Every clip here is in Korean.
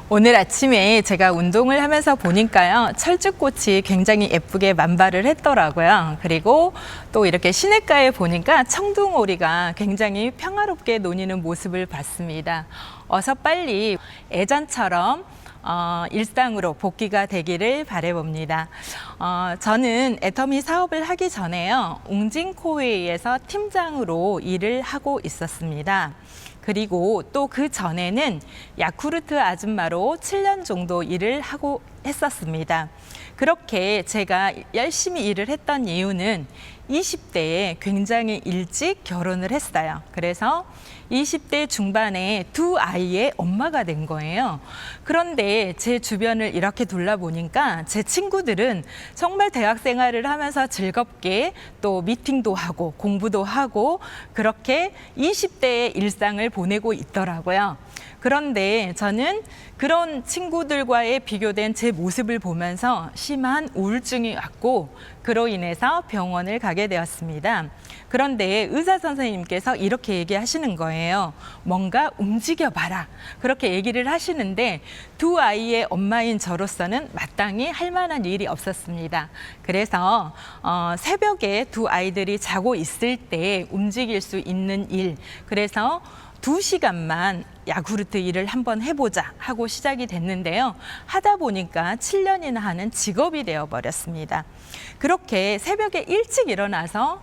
오늘 아침에 제가 운동을 하면서 보니까요, 철쭉꽃이 굉장히 예쁘게 만발을 했더라고요. 그리고 또 이렇게 시냇가에 보니까 청둥오리가 굉장히 평화롭게 노니는 모습을 봤습니다. 어서 빨리 예전처럼 일상으로 복귀가 되기를 바라봅니다. 저는 애터미 사업을 하기 전에요, 웅진코웨이에서 팀장으로 일을 하고 있었습니다. 그리고 또 그 전에는 야쿠르트 아줌마로 7년 정도 일을 하고 했었습니다. 그렇게 제가 열심히 일을 했던 이유는 20대에 굉장히 일찍 결혼을 했어요. 그래서 20대 중반에 두 아이의 엄마가 된 거예요. 그런데 제 주변을 이렇게 둘러보니까 제 친구들은 정말 대학 생활을 하면서 즐겁게 또 미팅도 하고 공부도 하고 그렇게 20대의 일상을 보내고 있더라고요. 그런데 저는 그런 친구들과의 비교된 제 모습을 보면서 심한 우울증이 왔고 그로 인해서 병원을 가게 되었습니다. 그런데 의사 선생님께서 이렇게 얘기하시는 거예요. 뭔가 움직여봐라. 그렇게 얘기를 하시는데 두 아이의 엄마인 저로서는 마땅히 할 만한 일이 없었습니다. 그래서 새벽에 두 아이들이 자고 있을 때 움직일 수 있는 일, 그래서 2시간만 야쿠르트 일을 한번 해보자 하고 시작이 됐는데요. 하다 보니까 7년이나 하는 직업이 되어버렸습니다. 그렇게 새벽에 일찍 일어나서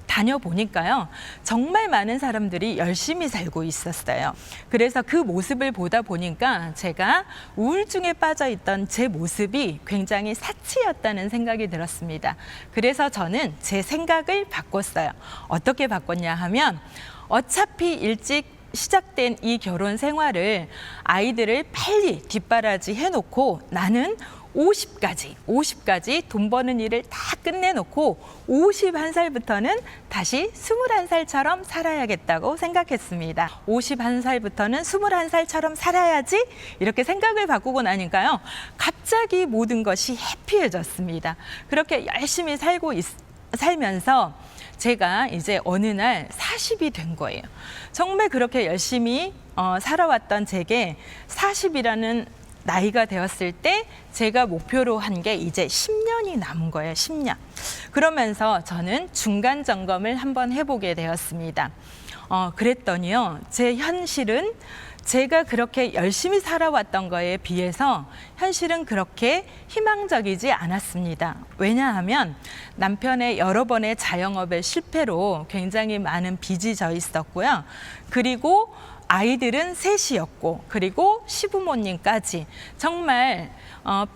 다녀보니까요, 정말 많은 사람들이 열심히 살고 있었어요. 그래서 그 모습을 보다 보니까 제가 우울증에 빠져 있던 제 모습이 굉장히 사치였다는 생각이 들었습니다. 그래서 저는 제 생각을 바꿨어요. 어떻게 바꿨냐 하면, 어차피 일찍 시작된 이 결혼 생활을 아이들을 빨리 뒷바라지 해놓고 나는 50까지 돈 버는 일을 다 끝내놓고 51살부터는 다시 21살처럼 살아야겠다고 생각했습니다. 51살부터는 21살처럼 살아야지, 이렇게 생각을 바꾸고 나니까요, 갑자기 모든 것이 해피해졌습니다. 그렇게 열심히 살면서 제가 이제 어느 날 40이 된 거예요. 정말 그렇게 열심히 살아왔던 제게 40이라는 나이가 되었을 때 제가 목표로 한 게 이제 10년이 남은 거예요. 10년. 그러면서 저는 중간 점검을 한번 해보게 되었습니다. 그랬더니요, 제 현실은 제가 그렇게 열심히 살아왔던 거에 비해서 현실은 그렇게 희망적이지 않았습니다. 왜냐하면 남편의 여러 번의 자영업의 실패로 굉장히 많은 빚이 져 있었고요. 그리고 아이들은 셋이었고, 그리고 시부모님까지 정말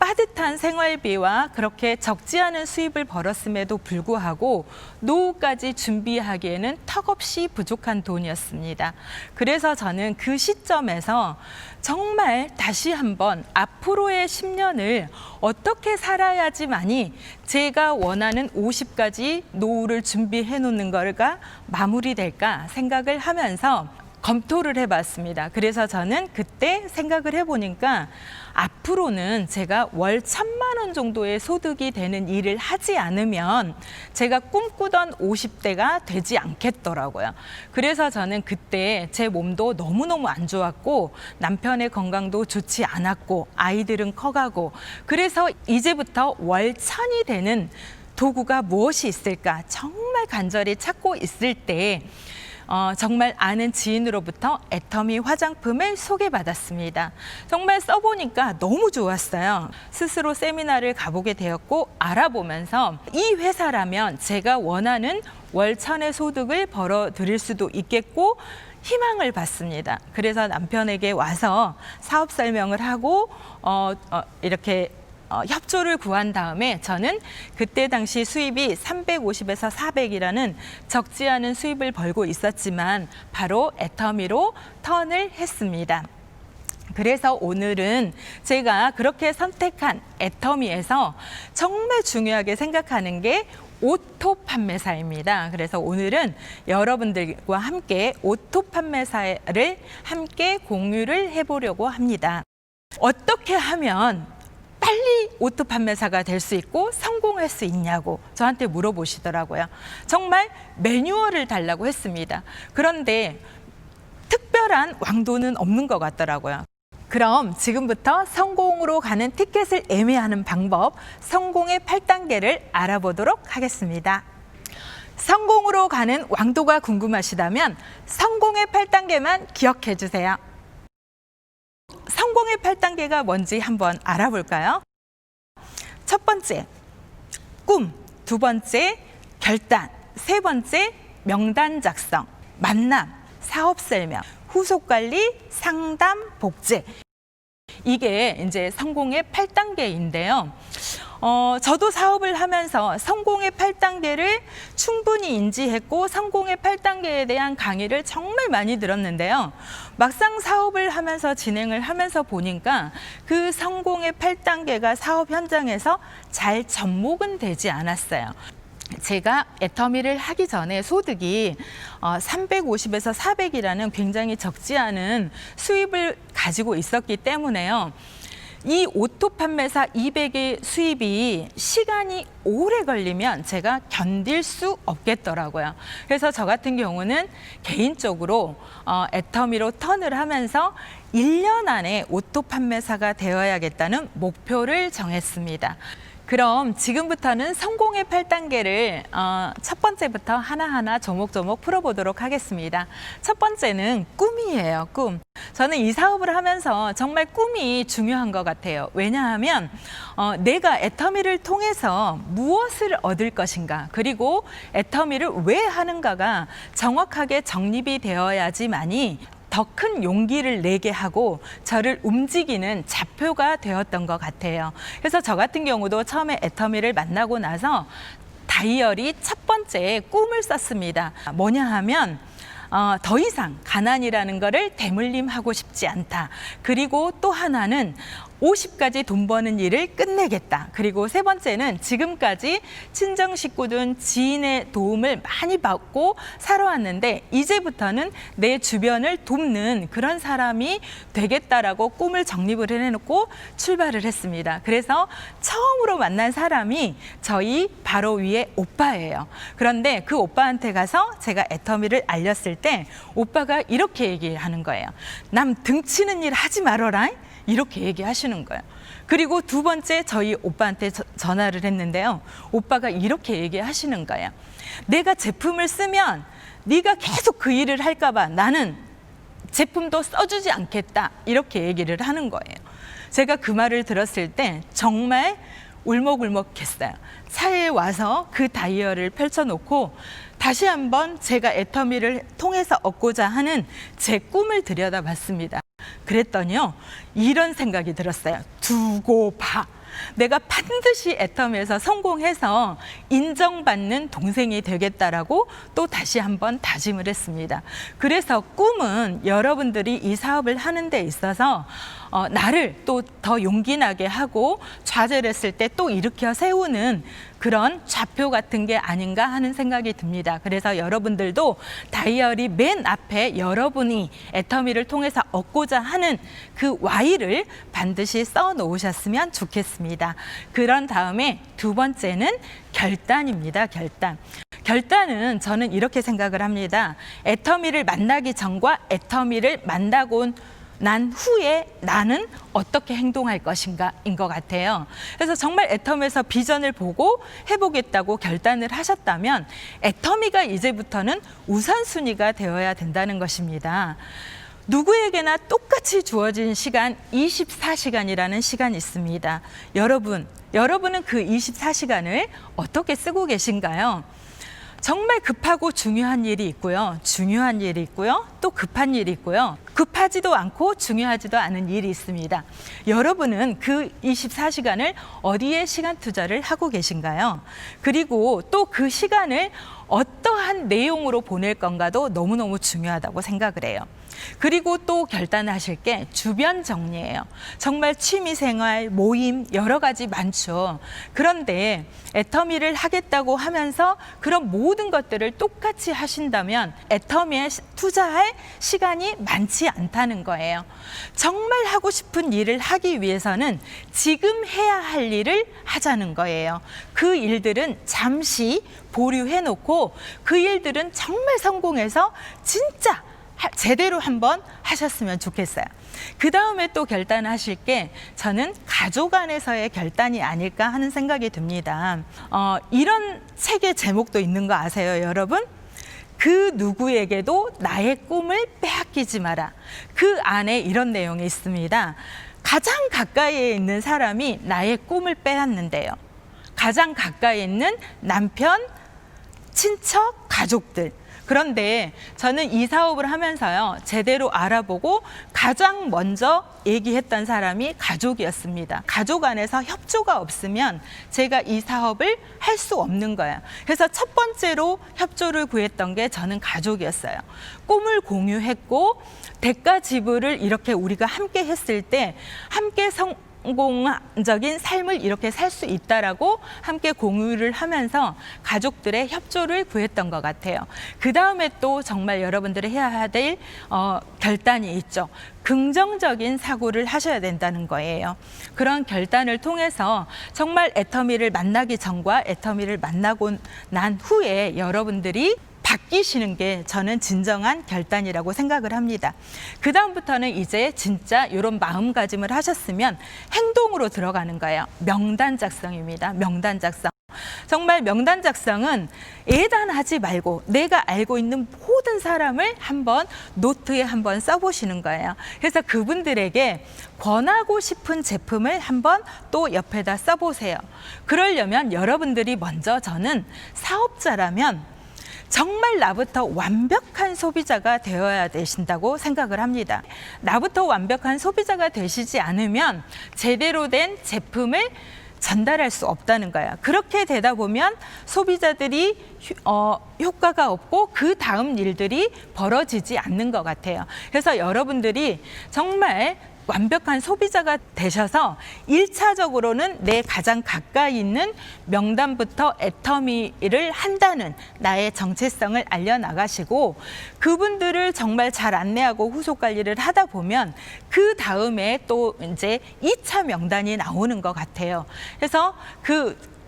빠듯한 생활비와 그렇게 적지 않은 수입을 벌었음에도 불구하고 노후까지 준비하기에는 턱없이 부족한 돈이었습니다. 그래서 저는 그 시점에서 정말 다시 한번 앞으로의 10년을 어떻게 살아야지만이 제가 원하는 50까지 노후를 준비해 놓는 거가 마무리될까 생각을 하면서 검토를 해봤습니다. 그래서 저는 그때 생각을 해보니까 앞으로는 제가 월 1,000만 원 정도의 소득이 되는 일을 하지 않으면 제가 꿈꾸던 50대가 되지 않겠더라고요. 그래서 저는 그때 제 몸도 너무너무 안 좋았고 남편의 건강도 좋지 않았고 아이들은 커가고, 그래서 이제부터 월 1,000이 되는 도구가 무엇이 있을까 정말 간절히 찾고 있을 때 정말 아는 지인으로부터 애터미 화장품을 소개받았습니다. 정말 써보니까 너무 좋았어요. 스스로 세미나를 가보게 되었고, 알아보면서 이 회사라면 제가 원하는 월 1,000의 소득을 벌어들일 수도 있겠고 희망을 받습니다. 그래서 남편에게 와서 사업 설명을 하고 이렇게 협조를 구한 다음에 저는 그때 당시 수입이 350에서 400이라는 적지 않은 수입을 벌고 있었지만 바로 애터미로 턴을 했습니다. 그래서 오늘은 제가 그렇게 선택한 애터미에서 정말 중요하게 생각하는 게 오토 판매사입니다. 그래서 오늘은 여러분들과 함께 오토 판매사를 함께 공유를 해보려고 합니다. 어떻게 하면 빨리 오토 판매사가 될 수 있고 성공할 수 있냐고 저한테 물어보시더라고요. 정말 매뉴얼을 달라고 했습니다. 그런데 특별한 왕도는 없는 것 같더라고요. 그럼 지금부터 성공으로 가는 티켓을 예매하는 방법, 성공의 8단계를 알아보도록 하겠습니다. 성공으로 가는 왕도가 궁금하시다면 성공의 8단계만 기억해 주세요. 성공의 8단계가 뭔지 한번 알아볼까요? 첫 번째, 꿈. 두 번째, 결단. 세 번째, 명단 작성. 만남, 사업 설명, 후속 관리, 상담, 복제. 이게 이제 성공의 8단계인데요. 저도 사업을 하면서 성공의 8단계를 충분히 인지했고 성공의 8단계에 대한 강의를 정말 많이 들었는데요. 막상 사업을 하면서 진행을 하면서 보니까 그 성공의 8단계가 사업 현장에서 잘 접목은 되지 않았어요. 제가 애터미를 하기 전에 소득이 350에서 400이라는 굉장히 적지 않은 수입을 가지고 있었기 때문에요. 이 오토 판매사 200의 수입이 시간이 오래 걸리면 제가 견딜 수 없겠더라고요. 그래서 저 같은 경우는 개인적으로 애터미로 턴을 하면서 1년 안에 오토 판매사가 되어야겠다는 목표를 정했습니다. 그럼 지금부터는 성공의 8단계를 첫 번째부터 하나하나 조목조목 풀어보도록 하겠습니다. 첫 번째는 꿈이에요, 꿈. 저는 이 사업을 하면서 정말 꿈이 중요한 것 같아요. 왜냐하면 내가 애터미를 통해서 무엇을 얻을 것인가, 그리고 애터미를 왜 하는가가 정확하게 정립이 되어야지만이 더 큰 용기를 내게 하고 저를 움직이는 좌표가 되었던 것 같아요. 그래서 저 같은 경우도 처음에 애터미를 만나고 나서 다이어리 첫 번째 꿈을 썼습니다. 뭐냐 하면 더 이상 가난이라는 거를 대물림하고 싶지 않다. 그리고 또 하나는 50까지 돈 버는 일을 끝내겠다. 그리고 세 번째는 지금까지 친정 식구든 지인의 도움을 많이 받고 살아왔는데 이제부터는 내 주변을 돕는 그런 사람이 되겠다라고 꿈을 정립을 해놓고 출발을 했습니다. 그래서 처음으로 만난 사람이 저희 바로 위에 오빠예요. 그런데 그 오빠한테 가서 제가 애터미를 알렸을 때 오빠가 이렇게 얘기하는 거예요. 남 등치는 일 하지 말어라. 이렇게 얘기하시는 거예요. 그리고 두 번째 저희 오빠한테 전화를 했는데요. 오빠가 이렇게 얘기하시는 거예요. 내가 제품을 쓰면 네가 계속 그 일을 할까 봐 나는 제품도 써주지 않겠다. 이렇게 얘기를 하는 거예요. 제가 그 말을 들었을 때 정말 울먹울먹했어요. 차에 와서 그 다이어리를 펼쳐놓고 다시 한번 제가 애터미를 통해서 얻고자 하는 제 꿈을 들여다봤습니다. 그랬더니요, 이런 생각이 들었어요. 두고 봐. 내가 반드시 애터미에서 성공해서 인정받는 동생이 되겠다라고 또 다시 한번 다짐을 했습니다. 그래서 꿈은 여러분들이 이 사업을 하는 데 있어서 나를 또 더 용기 나게 하고 좌절을 했을 때 또 일으켜 세우는 그런 좌표 같은 게 아닌가 하는 생각이 듭니다. 그래서 여러분들도 다이어리 맨 앞에 여러분이 애터미를 통해서 얻고자 하는 그 Y를 반드시 써 놓으셨으면 좋겠습니다. 그런 다음에 두 번째는 결단입니다. 결단. 결단은 저는 이렇게 생각을 합니다. 애터미를 만나기 전과 애터미를 만나고 난 후에 나는 어떻게 행동할 것인가인 것 같아요. 그래서 정말 애터미에서 비전을 보고 해보겠다고 결단을 하셨다면 애터미가 이제부터는 우선순위가 되어야 된다는 것입니다. 누구에게나 똑같이 주어진 시간 24시간이라는 시간이 있습니다. 여러분은 그 24시간을 어떻게 쓰고 계신가요? 정말 급하고 중요한 일이 있고요. 중요한 일이 있고요. 또 급한 일이 있고요. 급하지도 않고 중요하지도 않은 일이 있습니다. 여러분은 그 24시간을 어디에 시간 투자를 하고 계신가요? 그리고 또 그 시간을 어떠한 내용으로 보낼 건가도 너무너무 중요하다고 생각을 해요. 그리고 또 결단하실 게 주변 정리예요. 정말 취미생활, 모임 여러 가지 많죠. 그런데 애터미를 하겠다고 하면서 그런 모든 것들을 똑같이 하신다면 애터미에 투자할 시간이 많지 않다는 거예요. 정말 하고 싶은 일을 하기 위해서는 지금 해야 할 일을 하자는 거예요. 그 일들은 잠시 보류해놓고 그 일들은 정말 성공해서 진짜 제대로 한번 하셨으면 좋겠어요. 그 다음에 또 결단하실 게 저는 가족 안에서의 결단이 아닐까 하는 생각이 듭니다. 이런 책의 제목도 있는 거 아세요, 여러분? 그 누구에게도 나의 꿈을 빼앗기지 마라. 그 안에 이런 내용이 있습니다. 가장 가까이에 있는 사람이 나의 꿈을 빼앗는데요. 가장 가까이 있는 남편, 친척, 가족들. 그런데 저는 이 사업을 하면서요, 제대로 알아보고 가장 먼저 얘기했던 사람이 가족이었습니다. 가족 안에서 협조가 없으면 제가 이 사업을 할 수 없는 거예요. 그래서 첫 번째로 협조를 구했던 게 저는 가족이었어요. 꿈을 공유했고 대가 지불을 이렇게 우리가 함께 했을 때 함께 성공적인 삶을 이렇게 살 수 있다라고 함께 공유를 하면서 가족들의 협조를 구했던 것 같아요. 그 다음에 또 정말 여러분들이 해야 될 결단이 있죠. 긍정적인 사고를 하셔야 된다는 거예요. 그런 결단을 통해서 정말 애터미를 만나기 전과 애터미를 만나고 난 후에 여러분들이 바뀌시는 게 저는 진정한 결단이라고 생각을 합니다. 그 다음부터는 이제 진짜 이런 마음가짐을 하셨으면 행동으로 들어가는 거예요. 명단 작성입니다. 명단 작성. 정말 명단 작성은 예단하지 말고 내가 알고 있는 모든 사람을 한번 노트에 한번 써보시는 거예요. 그래서 그분들에게 권하고 싶은 제품을 한번 또 옆에다 써보세요. 그러려면 여러분들이 먼저 저는 사업자라면 정말 나부터 완벽한 소비자가 되어야 되신다고 생각을 합니다. 나부터 완벽한 소비자가 되시지 않으면 제대로 된 제품을 전달할 수 없다는 거예요. 그렇게 되다 보면 소비자들이 효과가 없고 그 다음 일들이 벌어지지 않는 것 같아요. 그래서 여러분들이 정말 완벽한 소비자가 되셔서 1차적으로는 내 가장 가까이 있는 명단부터 애터미를 한다는 나의 정체성을 알려나가시고 그분들을 정말 잘 안내하고 후속 관리를 하다 보면 그 다음에 또 이제 2차 명단이 나오는 것 같아요. 그래서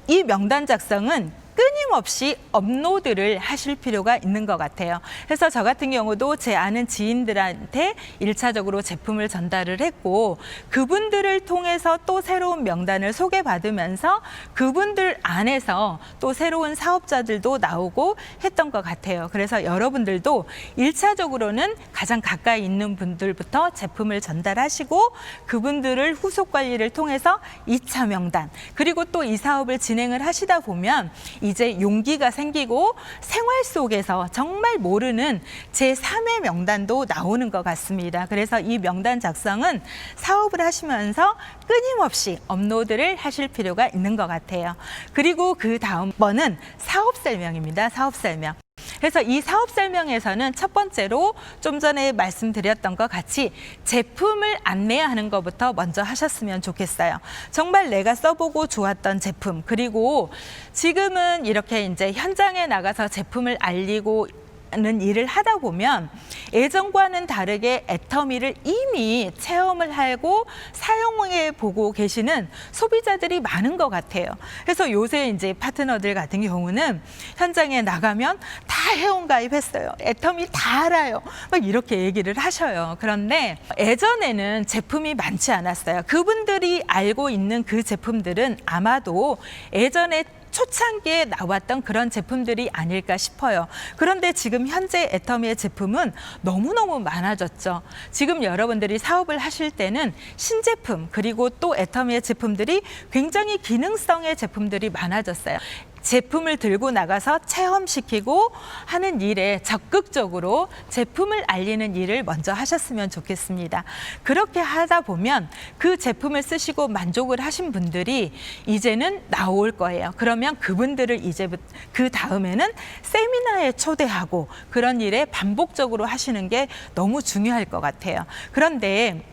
이 명단 작성은 끊임없이 업로드를 하실 필요가 있는 것 같아요. 그래서 저 같은 경우도 제 아는 지인들한테 1차적으로 제품을 전달을 했고 그분들을 통해서 또 새로운 명단을 소개받으면서 그분들 안에서 또 새로운 사업자들도 나오고 했던 것 같아요. 그래서 여러분들도 1차적으로는 가장 가까이 있는 분들부터 제품을 전달하시고 그분들을 후속 관리를 통해서 2차 명단 그리고 또 이 사업을 진행을 하시다 보면 이제 용기가 생기고 생활 속에서 정말 모르는 제3의 명단도 나오는 것 같습니다. 그래서 이 명단 작성은 사업을 하시면서 끊임없이 업로드를 하실 필요가 있는 것 같아요. 그리고 그 다음 번은 사업 설명입니다. 사업 설명. 그래서 이 사업 설명에서는 첫 번째로 좀 전에 말씀드렸던 것 같이 제품을 안내하는 것부터 먼저 하셨으면 좋겠어요. 정말 내가 써보고 좋았던 제품, 그리고 지금은 이렇게 이제 현장에 나가서 제품을 알리고 는 일을 하다 보면 예전과는 다르게 애터미를 이미 체험을 하고 사용해 보고 계시는 소비자들이 많은 것 같아요. 그래서 요새 이제 파트너들 같은 경우는 현장에 나가면 다 회원 가입했어요. 애터미 다 알아요. 막 이렇게 얘기를 하셔요. 그런데 예전에는 제품이 많지 않았어요. 그분들이 알고 있는 그 제품들은 아마도 예전에 초창기에 나왔던 그런 제품들이 아닐까 싶어요. 그런데 지금 현재 애터미의 제품은 너무너무 많아졌죠. 지금 여러분들이 사업을 하실 때는 신제품 그리고 또 애터미의 제품들이 굉장히 기능성의 제품들이 많아졌어요. 제품을 들고 나가서 체험시키고 하는 일에 적극적으로 제품을 알리는 일을 먼저 하셨으면 좋겠습니다. 그렇게 하다 보면 그 제품을 쓰시고 만족을 하신 분들이 이제는 나올 거예요. 그러면 그분들을 이제부터 그 다음에는 세미나에 초대하고 그런 일에 반복적으로 하시는 게 너무 중요할 것 같아요. 그런데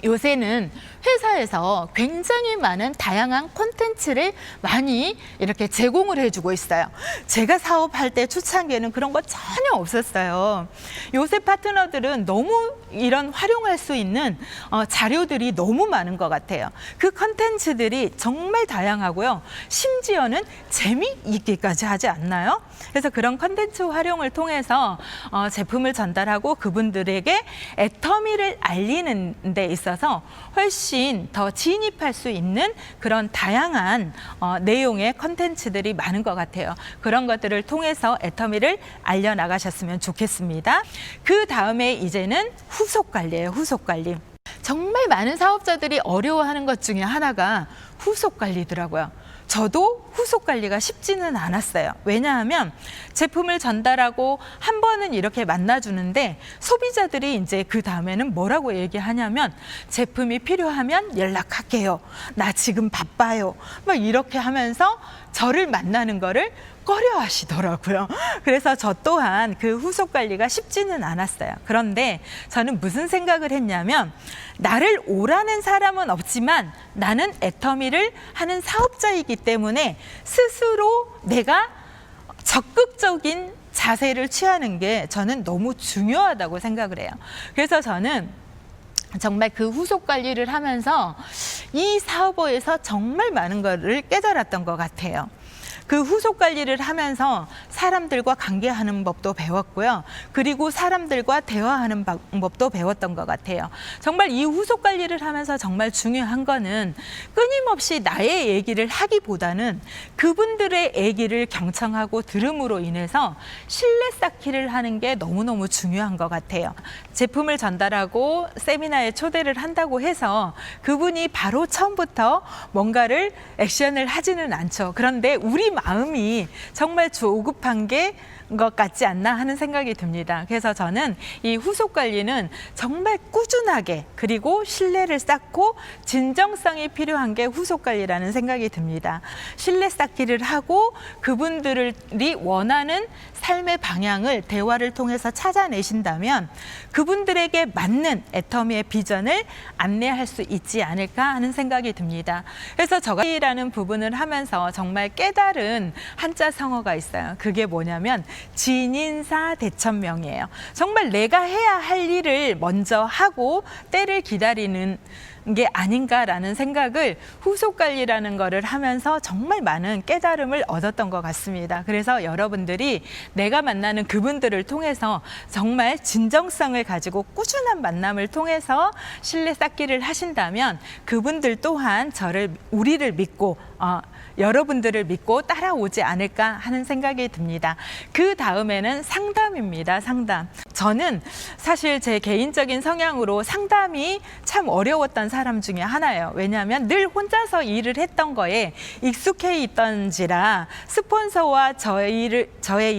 요새는 회사에서 굉장히 많은 다양한 콘텐츠를 많이 이렇게 제공을 해주고 있어요. 제가 사업할 때 초창기에는 그런 거 전혀 없었어요. 요새 파트너들은 너무 이런 활용할 수 있는 자료들이 너무 많은 것 같아요. 그 콘텐츠들이 정말 다양하고요. 심지어는 재미있기까지 하지 않나요? 그래서 그런 콘텐츠 활용을 통해서 제품을 전달하고 그분들에게 애터미를 알리는 데 있어서 훨씬 더 진입할 수 있는 그런 다양한 내용의 콘텐츠들이 많은 것 같아요. 그런 것들을 통해서 애터미를 알려나가셨으면 좋겠습니다. 그 다음에 이제는 후속 관리예요. 후속 관리. 정말 많은 사업자들이 어려워하는 것 중에 하나가 후속 관리더라고요. 저도 후속 관리가 쉽지는 않았어요. 왜냐하면 제품을 전달하고 한 번은 이렇게 만나주는데 소비자들이 이제 그 다음에는 뭐라고 얘기하냐면 제품이 필요하면 연락할게요. 나 지금 바빠요. 막 이렇게 하면서 저를 만나는 거를 꺼려 하시더라고요. 그래서 저 또한 그 후속 관리가 쉽지는 않았어요. 그런데 저는 무슨 생각을 했냐면 나를 오라는 사람은 없지만 나는 애터미를 하는 사업자이기 때문에 스스로 내가 적극적인 자세를 취하는 게 저는 너무 중요하다고 생각을 해요. 그래서 저는 정말 그 후속 관리를 하면서 이 사업에서 정말 많은 거를 깨달았던 것 같아요. 그 후속 관리를 하면서 사람들과 관계하는 법도 배웠고요. 그리고 사람들과 대화하는 방법도 배웠던 것 같아요. 정말 이 후속 관리를 하면서 정말 중요한 거는 끊임없이 나의 얘기를 하기보다는 그분들의 얘기를 경청하고 들음으로 인해서 신뢰 쌓기를 하는 게 너무너무 중요한 것 같아요. 제품을 전달하고 세미나에 초대를 한다고 해서 그분이 바로 처음부터 뭔가를 액션을 하지는 않죠. 그런데 우리 마음이 정말 조급한 것 같지 않나 하는 생각이 듭니다. 그래서 저는 이 후속 관리는 정말 꾸준하게 그리고 신뢰를 쌓고 진정성이 필요한 게 후속 관리라는 생각이 듭니다. 신뢰 쌓기를 하고 그분들이 원하는 삶의 방향을 대화를 통해서 찾아내신다면 그분들에게 맞는 애터미의 비전을 안내할 수 있지 않을까 하는 생각이 듭니다. 그래서 저가라는 부분을 하면서 정말 깨달은 한자 성어가 있어요. 그게 뭐냐면 진인사 대천명이에요. 정말 내가 해야 할 일을 먼저 하고 때를 기다리는 게 아닌가라는 생각을 후속 관리라는 거를 하면서 정말 많은 깨달음을 얻었던 것 같습니다. 그래서 여러분들이 내가 만나는 그분들을 통해서 정말 진정성을 가지고 꾸준한 만남을 통해서 신뢰 쌓기를 하신다면 그분들 또한 우리를 믿고 여러분들을 믿고 따라오지 않을까 하는 생각이 듭니다. 그 다음에는 상담입니다. 상담. 저는 사실 제 개인적인 성향으로 상담이 참 어려웠던 사람 중에 하나예요. 왜냐하면 늘 혼자서 일을 했던 거에 익숙해 있던지라 스폰서와 저의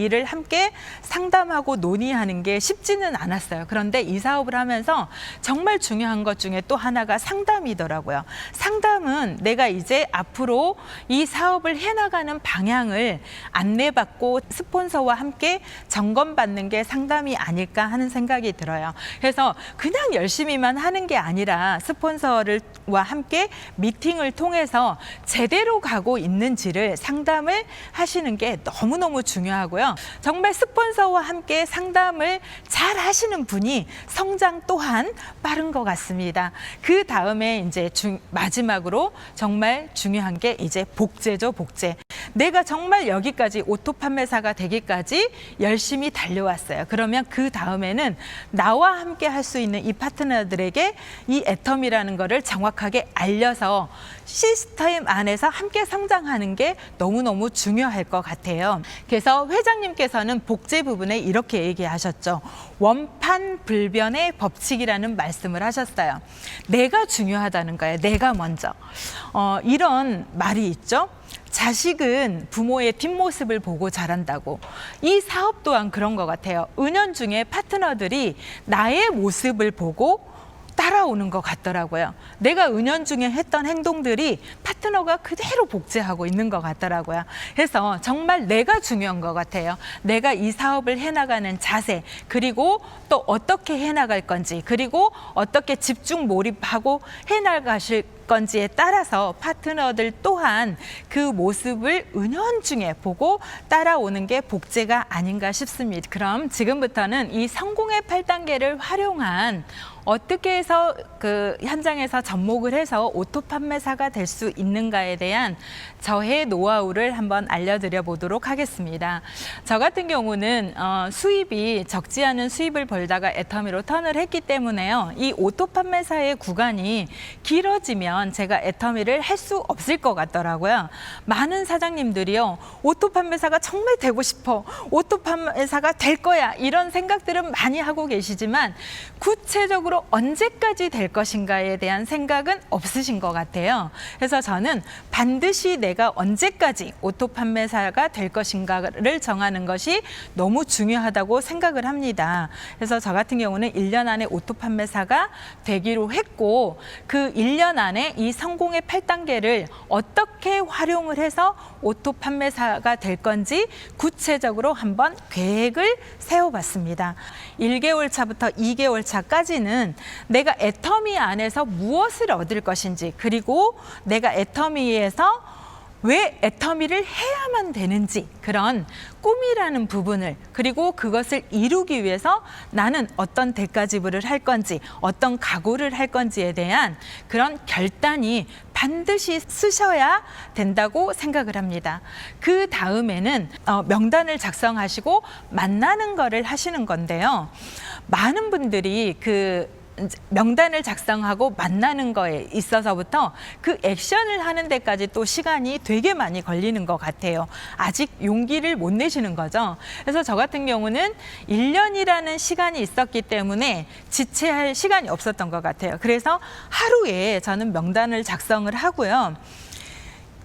일을 함께 상담하고 논의하는 게 쉽지는 않았어요. 그런데 이 사업을 하면서 정말 중요한 것 중에 또 하나가 상담이더라고요. 상담은 내가 이제 앞으로 이 사업을 해나가는 방향을 안내받고 스폰서와 함께 점검받는 게 상담이 아닐까 하는 생각이 들어요. 그래서 그냥 열심히만 하는 게 아니라 스폰서와 함께 미팅을 통해서 제대로 가고 있는지를 상담을 하시는 게 너무너무 중요하고요. 정말 스폰서와 함께 상담을 잘 하시는 분이 성장 또한 빠른 것 같습니다. 그 다음에 이제 마지막으로 정말 중요한 게 이제 복제죠, 복제. 내가 정말 여기까지 오토 판매사가 되기까지 열심히 달려왔어요. 그러면 그 다음에는 나와 함께 할 수 있는 이 파트너들에게 이 애터미라는 거를 정확하게 알려서 시스템 안에서 함께 성장하는 게 너무너무 중요할 것 같아요. 그래서 회장님께서는 복제 부분에 이렇게 얘기하셨죠. 원판불변의 법칙이라는 말씀을 하셨어요. 내가 중요하다는 거예요. 내가 먼저. 이런 말이 있죠. 자식은 부모의 뒷모습을 보고 자란다고. 이 사업 또한 그런 것 같아요. 은연중에 파트너들이 나의 모습을 보고 따라오는 것 같더라고요. 내가 은연중에 했던 행동들이 파트너가 그대로 복제하고 있는 것 같더라고요. 그래서 정말 내가 중요한 것 같아요. 내가 이 사업을 해나가는 자세, 그리고 또 어떻게 해나갈 건지, 그리고 어떻게 집중 몰입하고 해나가실 건지에 따라서 파트너들 또한 그 모습을 은연중에 보고 따라오는 게 복제가 아닌가 싶습니다. 그럼 지금부터는 이 성공의 8단계를 활용한 어떻게 해서 그 현장에서 접목을 해서 오토 판매사가 될 수 있는가에 대한 저의 노하우를 한번 알려드려 보도록 하겠습니다. 저 같은 경우는 수입이 적지 않은 수입을 벌다가 애터미로 턴을 했기 때문에요. 이 오토 판매사의 구간이 길어지면 제가 애터미를 할 수 없을 것 같더라고요. 많은 사장님들이요, 오토 판매사가 정말 되고 싶어, 오토 판매사가 될 거야, 이런 생각들은 많이 하고 계시지만 구체적으로 언제까지 될 것인가에 대한 생각은 없으신 것 같아요. 그래서 저는 반드시 내가 언제까지 오토 판매사가 될 것인가를 정하는 것이 너무 중요하다고 생각을 합니다. 그래서 저 같은 경우는 1년 안에 오토 판매사가 되기로 했고, 그 1년 안에 이 성공의 8단계를 어떻게 활용을 해서 오토 판매사가 될 건지 구체적으로 한번 계획을 세워봤습니다. 1개월 차부터 2개월 차까지는 내가 애터미 안에서 무엇을 얻을 것인지, 그리고 내가 애터미에서 왜 애터미를 해야만 되는지, 그런 꿈이라는 부분을, 그리고 그것을 이루기 위해서 나는 어떤 대가 지불을 할 건지, 어떤 각오를 할 건지에 대한 그런 결단이 반드시 쓰셔야 된다고 생각을 합니다. 그 다음에는 명단을 작성하시고 만나는 거를 하시는 건데요. 많은 분들이 그 명단을 작성하고 만나는 거에 있어서부터 그 액션을 하는 데까지 또 시간이 되게 많이 걸리는 것 같아요. 아직 용기를 못 내시는 거죠. 그래서 저 같은 경우는 1년이라는 시간이 있었기 때문에 지체할 시간이 없었던 것 같아요. 그래서 하루에 저는 명단을 작성을 하고요.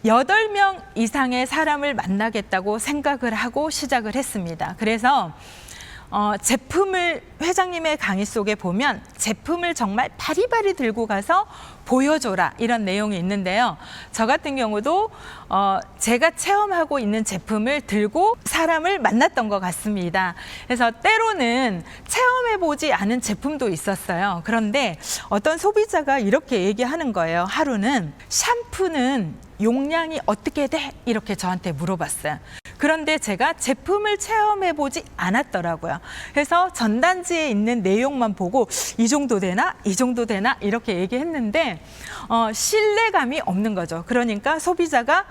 8명 이상의 사람을 만나겠다고 생각을 하고 시작을 했습니다. 그래서 제품을 회장님의 강의 속에 보면 제품을 정말 바리바리 들고 가서 보여줘라, 이런 내용이 있는데요. 저 같은 경우도 제가 체험하고 있는 제품을 들고 사람을 만났던 것 같습니다. 그래서 때로는 체험해보지 않은 제품도 있었어요. 그런데 어떤 소비자가 이렇게 얘기하는 거예요. 하루는 샴푸는 용량이 어떻게 돼? 이렇게 저한테 물어봤어요. 그런데 제가 제품을 체험해보지 않았더라고요. 그래서 전단지에 있는 내용만 보고 이 정도 되나? 이 정도 되나? 이렇게 얘기했는데 신뢰감이 없는 거죠. 그러니까 소비자가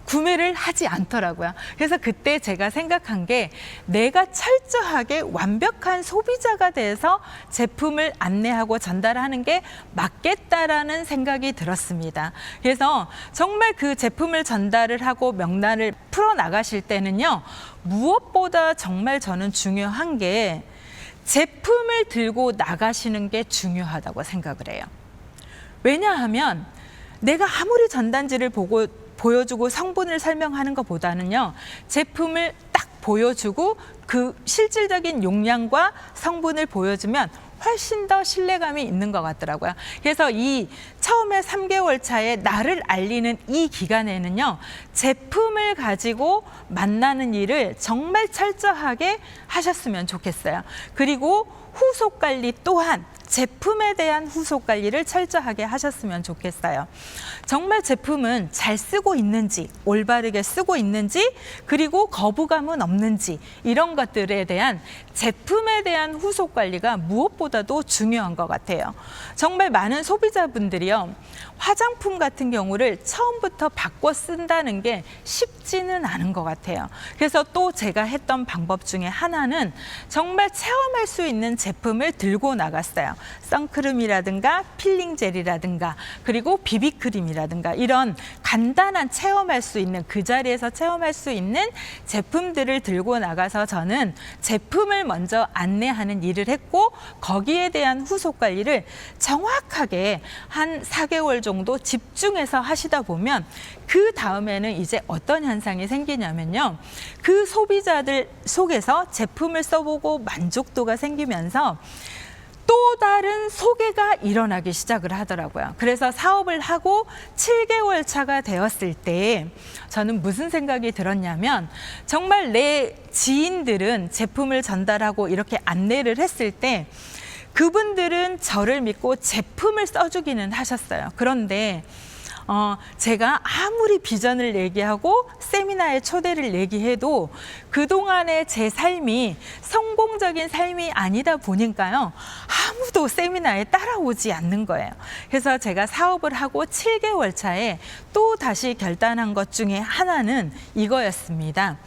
구매를 하지 않더라고요. 그래서 그때 제가 생각한 게, 내가 철저하게 완벽한 소비자가 돼서 제품을 안내하고 전달하는 게 맞겠다라는 생각이 들었습니다. 그래서 정말 그 제품을 전달을 하고 명단을 풀어나가실 때는요, 무엇보다 정말 저는 중요한 게 제품을 들고 나가시는 게 중요하다고 생각을 해요. 왜냐하면 내가 아무리 전단지를 보여주고 성분을 설명하는 것보다는요, 제품을 딱 보여주고 그 실질적인 용량과 성분을 보여주면 훨씬 더 신뢰감이 있는 것 같더라고요. 그래서 이 처음에 3개월 차에 나를 알리는 이 기간에는요, 제품을 가지고 만나는 일을 정말 철저하게 하셨으면 좋겠어요. 그리고 후속 관리 또한 제품에 대한 후속 관리를 철저하게 하셨으면 좋겠어요. 정말 제품은 잘 쓰고 있는지, 올바르게 쓰고 있는지, 그리고 거부감은 없는지, 이런 것들에 대한 제품에 대한 후속 관리가 무엇보다도 중요한 것 같아요. 정말 많은 소비자분들이요, 화장품 같은 경우를 처음부터 바꿔 쓴다는 게 쉽지는 않은 것 같아요. 그래서 또 제가 했던 방법 중에 하나는 정말 체험할 수 있는 제품을 들고 나갔어요. 선크림이라든가 필링 젤이라든가, 그리고 비비크림이라든가, 이런 간단한 체험할 수 있는, 그 자리에서 체험할 수 있는 제품들을 들고 나가서 저는 제품을 먼저 안내하는 일을 했고, 거기에 대한 후속 관리를 정확하게 한 4개월 정도 집중해서 하시다 보면 그 다음에는 이제 어떤 현상이 생기냐면요, 그 소비자들 속에서 제품을 써보고 만족도가 생기면서 또 다른 소개가 일어나기 시작을 하더라고요. 그래서 사업을 하고 7개월 차가 되었을 때 저는 무슨 생각이 들었냐면, 정말 내 지인들은 제품을 전달하고 이렇게 안내를 했을 때 그분들은 저를 믿고 제품을 써주기는 하셨어요. 그런데 제가 아무리 비전을 얘기하고 세미나에 초대를 얘기해도 그동안의 제 삶이 성공적인 삶이 아니다 보니까요, 아무도 세미나에 따라오지 않는 거예요. 그래서 제가 사업을 하고 7개월 차에 또 다시 결단한 것 중에 하나는 이거였습니다.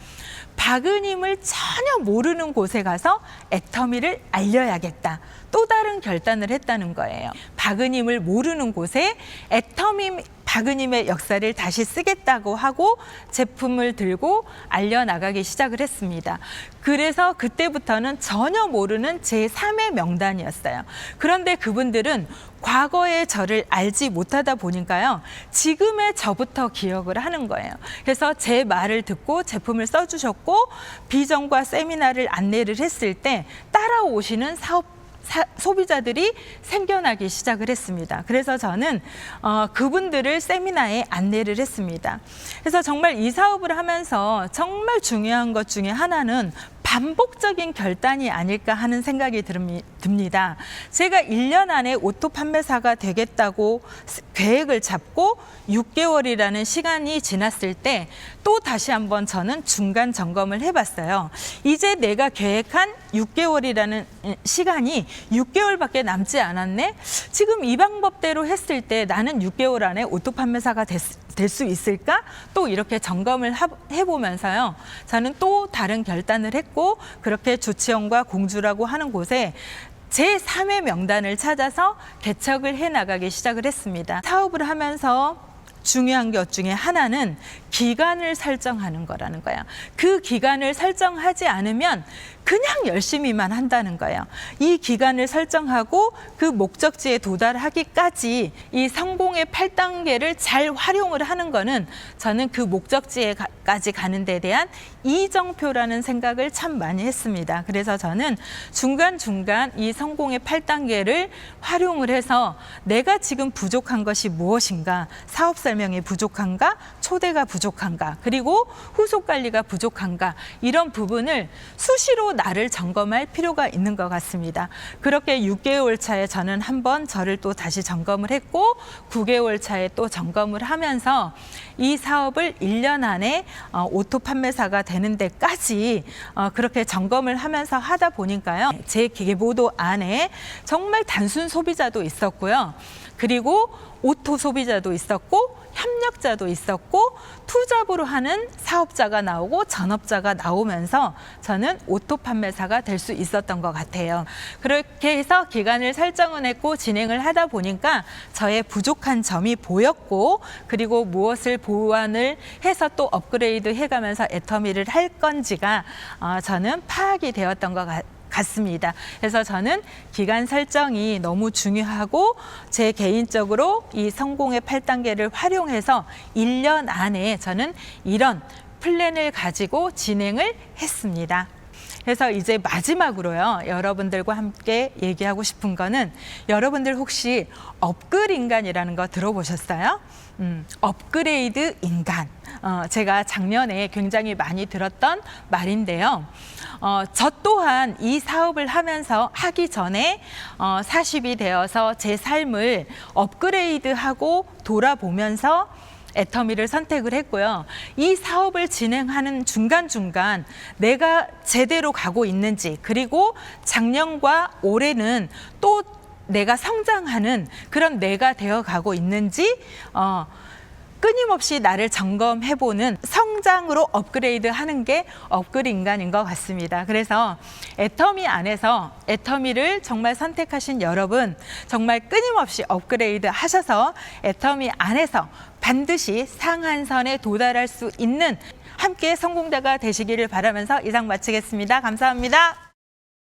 박은임을 전혀 모르는 곳에 가서 애터미를 알려야겠다. 또 다른 결단을 했다는 거예요. 박은임을 모르는 곳에 애터미 박은임의 역사를 다시 쓰겠다고 하고 제품을 들고 알려나가기 시작을 했습니다. 그래서 그때부터는 전혀 모르는 제3의 명단이었어요. 그런데 그분들은 과거의 저를 알지 못하다 보니까요, 지금의 저부터 기억을 하는 거예요. 그래서 제 말을 듣고 제품을 써주셨고, 비전과 세미나를 안내를 했을 때 따라오시는 소비자들이 생겨나기 시작을 했습니다. 그래서 저는 그분들을 세미나에 안내를 했습니다. 그래서 정말 이 사업을 하면서 정말 중요한 것 중에 하나는 반복적인 결단이 아닐까 하는 생각이 듭니다. 제가 1년 안에 오토 판매사가 되겠다고 계획을 잡고 6개월이라는 시간이 지났을 때 또 다시 한번 저는 중간 점검을 해봤어요. 이제 내가 계획한 6개월이라는 시간이 6개월밖에 남지 않았네? 지금 이 방법대로 했을 때 나는 6개월 안에 오토 판매사가 될 수 있을까? 또 이렇게 점검을 해보면서요, 저는 또 다른 결단을 했고, 그렇게 조치원과 공주라고 하는 곳에 제3의 명단을 찾아서 개척을 해나가기 시작을 했습니다. 사업을 하면서 중요한 것 중에 하나는 기간을 설정하는 거라는 거예요. 그 기간을 설정하지 않으면 그냥 열심히만 한다는 거예요. 이 기간을 설정하고 그 목적지에 도달하기까지 이 성공의 8단계를 잘 활용을 하는 거는 저는 그 목적지에까지 가는 데 대한 이정표라는 생각을 참 많이 했습니다. 그래서 저는 중간중간 이 성공의 8단계를 활용을 해서 내가 지금 부족한 것이 무엇인가, 사업 설명이 부족한가, 초대가 부족한가, 그리고 후속 관리가 부족한가, 이런 부분을 수시로 나를 점검할 필요가 있는 것 같습니다. 그렇게 6개월 차에 저는 한번 저를 또 다시 점검을 했고, 9개월 차에 또 점검을 하면서 이 사업을 1년 안에 오토 판매사가 되는 데까지 그렇게 점검을 하면서 하다 보니까요, 제 계보도 안에 정말 단순 소비자도 있었고요, 그리고 오토 소비자도 있었고, 협력자도 있었고, 투잡으로 하는 사업자가 나오고 전업자가 나오면서 저는 오토 판매사가 될 수 있었던 것 같아요. 그렇게 해서 기간을 설정을 했고 진행을 하다 보니까 저의 부족한 점이 보였고, 그리고 무엇을 보완을 해서 또 업그레이드 해가면서 애터미를 할 건지가 저는 파악이 되었던 것 같습니다. 그래서 저는 기간 설정이 너무 중요하고, 제 개인적으로 이 성공의 8단계를 활용해서 1년 안에 저는 이런 플랜을 가지고 진행을 했습니다. 그래서 이제 마지막으로요, 여러분들과 함께 얘기하고 싶은 거는, 여러분들 혹시 업글 인간이라는 거 들어보셨어요? 업그레이드 인간. 제가 작년에 굉장히 많이 들었던 말인데요. 저 또한 이 사업을 하기 전에 40이 되어서 제 삶을 업그레이드하고 돌아보면서 애터미를 선택을 했고요. 이 사업을 진행하는 중간중간 내가 제대로 가고 있는지, 그리고 작년과 올해는 또 내가 성장하는 그런 내가 되어 가고 있는지 끊임없이 나를 점검해보는 성장으로 업그레이드하는 게 업글 인간인 것 같습니다. 그래서 애터미 안에서 애터미를 정말 선택하신 여러분, 정말 끊임없이 업그레이드 하셔서 애터미 안에서 반드시 상한선에 도달할 수 있는 함께 성공자가 되시기를 바라면서 이상 마치겠습니다. 감사합니다.